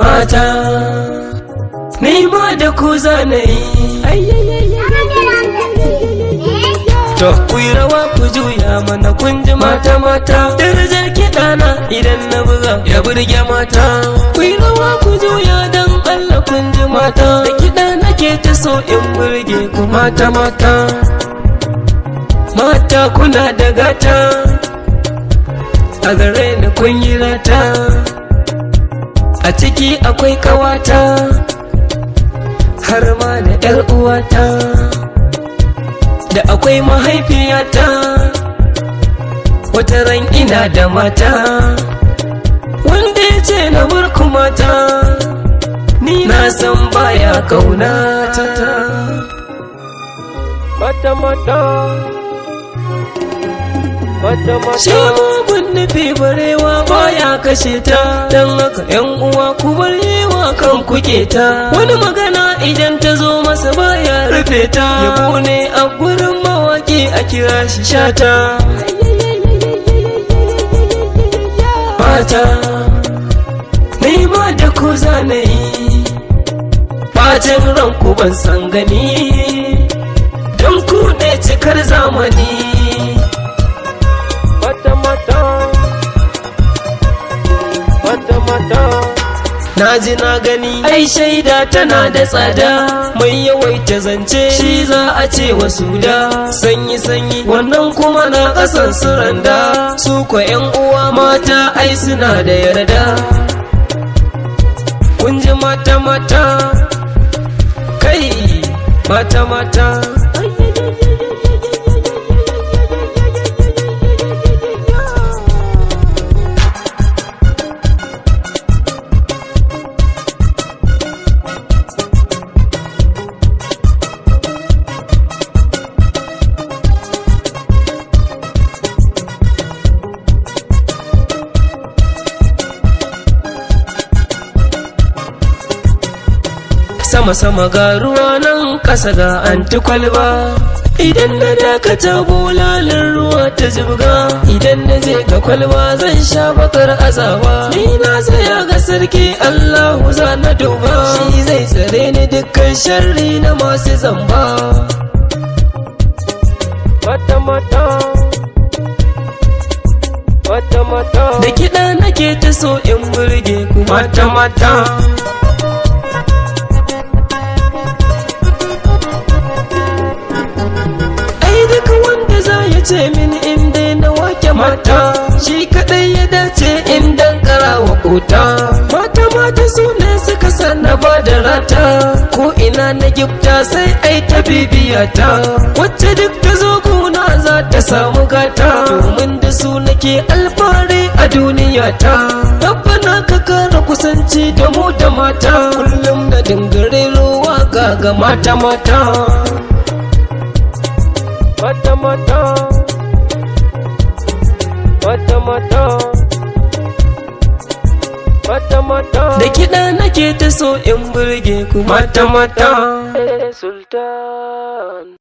Mata, ni ma da ku zanayi. To, ku yi rawa ku juya mana kun ji mata mata. Darajar kiɗana idan na buga ya burge mata. Ku yi rawa ku juya don Allah kun ji mata. Da kiɗa nake ta so in burge ku mata mata. Mata kuna da gata, a gare ni kun yi rata. A ciki akwai kawata, har ma da 'yar uwata. Da akwai mahaifiyata, wata ran ina da mata. Wanda ya ce na burku mata, ni na san baya kaunata. Mata mata, mata mata. Shi mugun nufi barewa baya kashe ta, don haka 'yan uwa ku bar yiwa kan kuke ta. Wani magana idan ta zo masa baya rufe ta, yabo ne a gurin mawaki a kira shi Shata. Mata, ni ma da ku zanayi, bacin ranku ban san gani, don ku ne cikar zamani. Mata mata, mata mata. Na ji na gani, ai shaida tana da tsada, mai yawaita zance shi za a ce wasu da. Sanyi sanyi wannan kuma na ƙasan su randa, su ko 'yan uwa mata ai suna da yarda. Kun ji mata mata, kai mata mata. Sama-sama ga ruwa nan ƙasa ga anti kwalba. Idan na dakata bulalin ruwa ta jibga, idan na je ga kwalba zan sha bakar azaba. Ni na tsaya ga sarki Allahu za na duba, shi zai tsare ni dukkan sharri na masu zamba. Mata mata, mata mata. Da kiɗa nake ta so in burge ku mata mata. Ce mini in dai na wake mata, shi kadai ya dace in dan karawa kota. Mata mata su ne suka sanna ba da rata, ko ina na gifta sai ai ta bibiyata. Wacce duk ta zo guna za ta samu gata, domin da su nake alfahari a duniyata. Rabbana ka kara kusanci da mu da mata, kullum na dingare ruwa ga mata mata. Mata mata, mata mata, mata mata. Da kiɗa nake ta so in burge ku mata mata. Sultan.